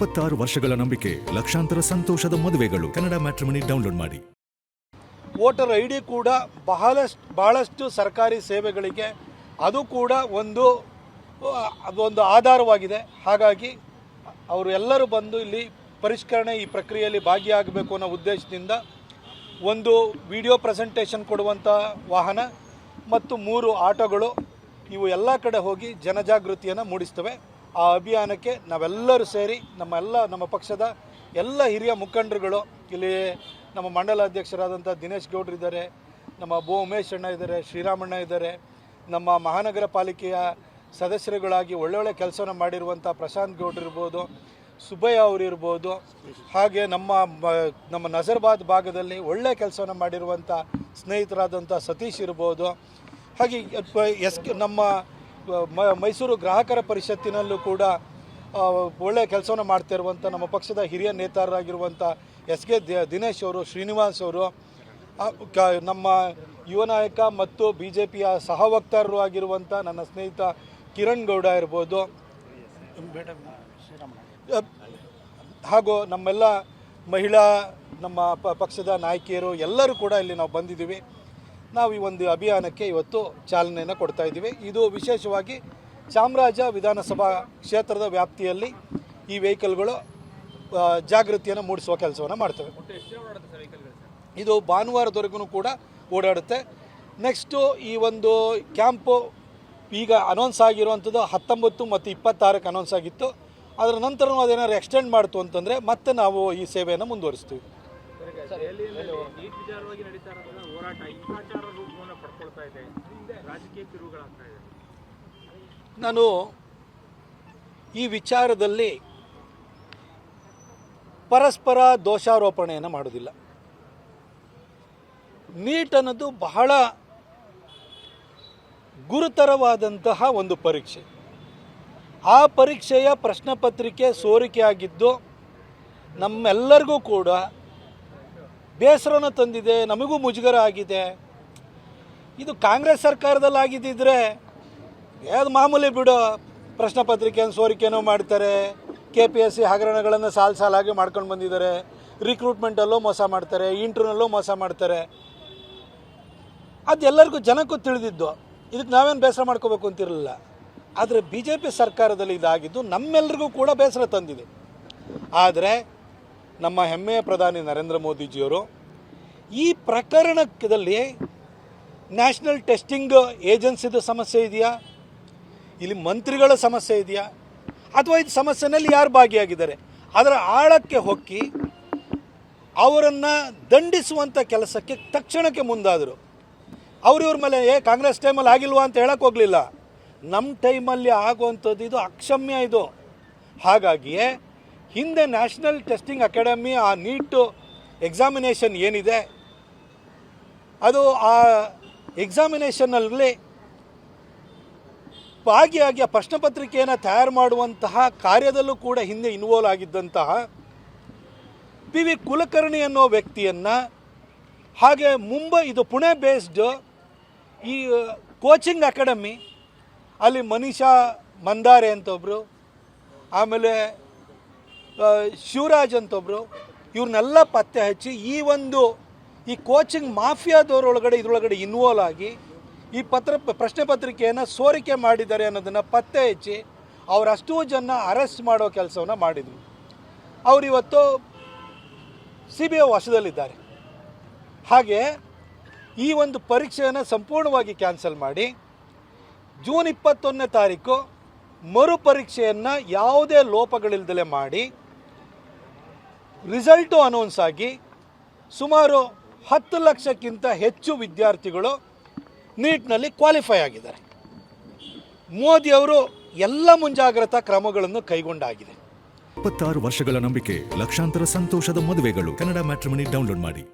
26 ವರ್ಷಗಳ ನಂಬಿಕೆ, ಲಕ್ಷಾಂತರ ಸಂತೋಷದ ಮದುವೆಗಳು. ಕನ್ನಡ ಮ್ಯಾಟ್ರಿಮನಿ ಡೌನ್ಲೋಡ್ ಮಾಡಿ. Voter ID. ಕೂಡ ಬಹಳಷ್ಟು ಸರ್ಕಾರಿ ಸೇವೆಗಳಿಗೆ ಅದು ಕೂಡ ಒಂದು ಆಧಾರವಾಗಿದೆ. ಹಾಗಾಗಿ ಅವರು ಎಲ್ಲರೂ ಬಂದು ಇಲ್ಲಿ ಪರಿಷ್ಕರಣೆ ಈ ಪ್ರಕ್ರಿಯೆಯಲ್ಲಿ ಭಾಗಿಯಾಗಬೇಕು ಅನ್ನೋ ಉದ್ದೇಶದಿಂದ ಒಂದು ವಿಡಿಯೋ ಪ್ರೆಸೆಂಟೇಷನ್ ಕೊಡುವಂಥ ವಾಹನ ಮತ್ತು 3 ಆಟೋಗಳು ಇವು ಎಲ್ಲ ಕಡೆ ಹೋಗಿ ಜನಜಾಗೃತಿಯನ್ನು ಮೂಡಿಸ್ತವೆ. ಆ ಅಭಿಯಾನಕ್ಕೆ ನಾವೆಲ್ಲರೂ ಸೇರಿ ನಮ್ಮ ಪಕ್ಷದ ಎಲ್ಲ ಹಿರಿಯ ಮುಖಂಡರುಗಳು, ಇಲ್ಲಿ ನಮ್ಮ ಮಂಡಲ ಅಧ್ಯಕ್ಷರಾದಂಥ ದಿನೇಶ್ ಗೌಡ್ರು ಇದ್ದಾರೆ, ನಮ್ಮ ಉಮೇಶ್ ಅಣ್ಣ ಇದ್ದಾರೆ, ಶ್ರೀರಾಮಣ್ಣ ಇದ್ದಾರೆ, ನಮ್ಮ ಮಹಾನಗರ ಪಾಲಿಕೆಯ ಸದಸ್ಯರುಗಳಾಗಿ ಒಳ್ಳೊಳ್ಳೆ ಕೆಲಸವನ್ನು ಮಾಡಿರುವಂಥ ಪ್ರಶಾಂತ್ ಗೌಡ್ರು ಇರ್ಬೋದು, ಸುಬ್ಬಯ್ಯ ಅವರು ಇರ್ಬೋದು, ಹಾಗೆ ನಮ್ಮ ನಜರ್ಬಾದ್ ಭಾಗದಲ್ಲಿ ಒಳ್ಳೆ ಕೆಲಸವನ್ನು ಮಾಡಿರುವಂಥ ಸ್ನೇಹಿತರಾದಂಥ ಸತೀಶ್ ಇರ್ಬೋದು, ಹಾಗೆ ನಮ್ಮ ಮೈಸೂರು ಗ್ರಾಹಕರ ಪರಿಷತ್ತಿನಲ್ಲೂ ಕೂಡ ಒಳ್ಳೆಯ ಕೆಲಸವನ್ನು ಮಾಡ್ತಿರುವಂಥ ನಮ್ಮ ಪಕ್ಷದ ಹಿರಿಯ ನೇತಾರರಾಗಿರುವಂಥ ಎಸ್.ಕೆ. ದಿನೇಶ್ ಅವರು, ಶ್ರೀನಿವಾಸ್ ಅವರು, ನಮ್ಮ ಯುವ ನಾಯಕ ಮತ್ತು BJPಯ ಸಹ ವಕ್ತಾರರು ಆಗಿರುವಂಥ ನನ್ನ ಸ್ನೇಹಿತ ಕಿರಣ್ ಗೌಡ ಇರ್ಬೋದು, ಹಾಗೂ ನಮ್ಮೆಲ್ಲ ಮಹಿಳಾ ನಮ್ಮ ಪಕ್ಷದ ನಾಯಕಿಯರು ಎಲ್ಲರೂ ಕೂಡ ಇಲ್ಲಿ ನಾವು ಬಂದಿದ್ದೀವಿ. ನಾವು ಈ ಒಂದು ಅಭಿಯಾನಕ್ಕೆ ಇವತ್ತು ಚಾಲನೆಯನ್ನು ಕೊಡ್ತಾ ಇದ್ದೀವಿ. ಇದು ವಿಶೇಷವಾಗಿ ಚಾಮರಾಜ ವಿಧಾನಸಭಾ ಕ್ಷೇತ್ರದ ವ್ಯಾಪ್ತಿಯಲ್ಲಿ ಈ ವೆಹಿಕಲ್ಗಳು ಜಾಗೃತಿಯನ್ನು ಮೂಡಿಸುವ ಕೆಲಸವನ್ನು ಮಾಡ್ತವೆ. ಇದು ಭಾನುವಾರದವರೆಗೂ ಕೂಡ ಓಡಾಡುತ್ತೆ. ನೆಕ್ಸ್ಟು ಈ ಒಂದು ಕ್ಯಾಂಪು ಈಗ ಅನೌನ್ಸ್ ಆಗಿರುವಂಥದ್ದು 19 ಮತ್ತು 26ಕ್ಕೆ ಅನೌನ್ಸ್ ಆಗಿತ್ತು. ಅದರ ನಂತರ ಅದೇನಾದ್ರು ಎಕ್ಸ್ಟೆಂಡ್ ಮಾಡ್ತು ಅಂತಂದರೆ ಮತ್ತೆ ನಾವು ಈ ಸೇವೆಯನ್ನು ಮುಂದುವರಿಸ್ತೀವಿ. ನಾನು ಈ ವಿಚಾರದಲ್ಲಿ ಪರಸ್ಪರ ದೋಷಾರೋಪಣೆಯನ್ನು ಮಾಡೋದಿಲ್ಲ. ನೀಟ್ ಅನ್ನೋದು ಬಹಳ ಗುರುತರವಾದಂತಹ ಒಂದು ಪರೀಕ್ಷೆ. ಆ ಪರೀಕ್ಷೆಯ ಪ್ರಶ್ನೆ ಪತ್ರಿಕೆ ಸೋರಿಕೆಯಾಗಿದ್ದು ನಮ್ಮೆಲ್ಲರಿಗೂ ಕೂಡ ಬೇಸರನ ತಂದಿದೆ, ನಮಗೂ ಮುಜುಗರ ಆಗಿದೆ. ಇದು ಕಾಂಗ್ರೆಸ್ ಸರ್ಕಾರದಲ್ಲಿ ಆಗಿದ್ದಿದ್ರೆ ಅದು ಮಾಮೂಲಿ ಬಿಡು, ಪ್ರಶ್ನೆ ಪತ್ರಿಕೆಯನ್ನು ಸೋರಿಕೆನೋ ಮಾಡ್ತಾರೆ, KPSC ಹಗರಣಗಳನ್ನು ಸಾಲಾಗಿ ಮಾಡ್ಕೊಂಡು ಬಂದಿದ್ದಾರೆ, ರಿಕ್ರೂಟ್ಮೆಂಟಲ್ಲೂ ಮೋಸ ಮಾಡ್ತಾರೆ, ಇಂಟರ್ವ್ಯೂನಲ್ಲೂ ಮೋಸ ಮಾಡ್ತಾರೆ. ಅದೆಲ್ಲರಿಗೂ ಜನಕ್ಕೂ ತಿಳಿದಿದ್ದು, ಇದಕ್ಕೆ ನಾವೇನು ಬೇಸರ ಮಾಡ್ಕೋಬೇಕು ಅಂತಿರಲಿಲ್ಲ. ಆದರೆ BJP ಸರ್ಕಾರದಲ್ಲಿ ಇದಾಗಿದ್ದು ನಮ್ಮೆಲ್ಲರಿಗೂ ಕೂಡ ಬೇಸರ ತಂದಿದೆ. ಆದರೆ ನಮ್ಮ ಹೆಮ್ಮೆಯ ಪ್ರಧಾನಿ ನರೇಂದ್ರ ಮೋದಿಜಿಯವರು ಈ ಪ್ರಕರಣದಲ್ಲಿ ನ್ಯಾಷನಲ್ ಟೆಸ್ಟಿಂಗ್ ಏಜೆನ್ಸಿದು ಸಮಸ್ಯೆ ಇದೆಯಾ, ಇಲ್ಲಿ ಮಂತ್ರಿಗಳ ಸಮಸ್ಯೆ ಇದೆಯಾ, ಅಥವಾ ಇದು ಸಮಸ್ಯೆನಲ್ಲಿ ಯಾರು ಭಾಗಿಯಾಗಿದ್ದಾರೆ ಅದರ ಆಳಕ್ಕೆ ಹೊಕ್ಕಿ ಅವರನ್ನು ದಂಡಿಸುವಂಥ ಕೆಲಸಕ್ಕೆ ತಕ್ಷಣಕ್ಕೆ ಮುಂದಾದರು. ಇವ್ರ ಮೇಲೆ ಕಾಂಗ್ರೆಸ್ ಟೈಮಲ್ಲಿ ಆಗಿಲ್ವಾ ಅಂತ ಹೇಳಕ್ಕೆ ಹೋಗಲಿಲ್ಲ. ನಮ್ಮ ಟೈಮಲ್ಲಿ ಆಗುವಂಥದ್ದು ಇದು ಅಕ್ಷಮ್ಯ. ಇದು ಹಾಗಾಗಿಯೇ ಹಿಂದೆ ನ್ಯಾಷನಲ್ ಟೆಸ್ಟಿಂಗ್ ಅಕಾಡೆಮಿ ಆ ನೀಟ್ ಎಕ್ಸಾಮಿನೇಷನ್ ಏನಿದೆ ಅದು ಆ ಎಕ್ಸಾಮಿನೇಷನ್ನಲ್ಲಿ ಭಾಗಿಯಾಗಿ ಆ ಪ್ರಶ್ನೆ ಪತ್ರಿಕೆಯನ್ನು ತಯಾರು ಮಾಡುವಂತಹ ಕಾರ್ಯದಲ್ಲೂ ಕೂಡ ಹಿಂದೆ ಇನ್ವಾಲ್ವ್ ಆಗಿದ್ದಂತಹ PV ಕುಲಕರ್ಣಿ ಅನ್ನೋ ವ್ಯಕ್ತಿಯನ್ನು, ಹಾಗೆ ಇದು ಪುಣೆ ಬೇಸ್ಡ್ ಈ ಕೋಚಿಂಗ್ ಅಕಾಡೆಮಿ, ಅಲ್ಲಿ ಮನೀಷಾ ಮಂದಾರೆ ಅಂತ ಒಬ್ಬರು, ಆಮೇಲೆ ಶಿವರಾಜ್ ಅಂತ ಒಬ್ಬರು, ಇವ್ರನ್ನೆಲ್ಲ ಪತ್ತೆ ಹಚ್ಚಿ ಈ ಕೋಚಿಂಗ್ ಇದರೊಳಗಡೆ ಇನ್ವಾಲ್ವ್ ಆಗಿ ಈ ಪ್ರಶ್ನೆ ಪತ್ರಿಕೆಯನ್ನು ಸೋರಿಕೆ ಮಾಡಿದ್ದಾರೆ ಅನ್ನೋದನ್ನು ಪತ್ತೆ ಹಚ್ಚಿ ಅವರಷ್ಟೂ ಜನ ಅರೆಸ್ಟ್ ಮಾಡೋ ಕೆಲಸವನ್ನು ಮಾಡಿದರು. ಅವರಿವತ್ತು CBI ವಶದಲ್ಲಿದ್ದಾರೆ. ಹಾಗೆ ಈ ಒಂದು ಪರೀಕ್ಷೆಯನ್ನು ಸಂಪೂರ್ಣವಾಗಿ ಕ್ಯಾನ್ಸಲ್ ಮಾಡಿ ಜೂನ್ 21ನೇ ತಾರೀಕು ಮರುಪರೀಕ್ಷೆಯನ್ನು ಯಾವುದೇ ಲೋಪಗಳಿಲ್ದಲೇ ಮಾಡಿ ರಿಸಲ್ಟು ಅನೌನ್ಸ್ ಆಗಿ ಸುಮಾರು 10 ಲಕ್ಷಕ್ಕಿಂತ ಹೆಚ್ಚು ವಿದ್ಯಾರ್ಥಿಗಳು ನೀಟ್ನಲ್ಲಿ ಕ್ವಾಲಿಫೈ ಆಗಿದ್ದಾರೆ. ಮೋದಿಯವರು ಎಲ್ಲ ಮುಂಜಾಗ್ರತಾ ಕ್ರಮಗಳನ್ನು ಕೈಗೊಂಡಾಗಿದೆ. 26 ವರ್ಷಗಳ ನಂಬಿಕೆ, ಲಕ್ಷಾಂತರ ಸಂತೋಷದ ಮದುವೆಗಳು. ಕನ್ನಡ ಮ್ಯಾಟ್ರಿಮನಿ ಡೌನ್ಲೋಡ್ ಮಾಡಿ.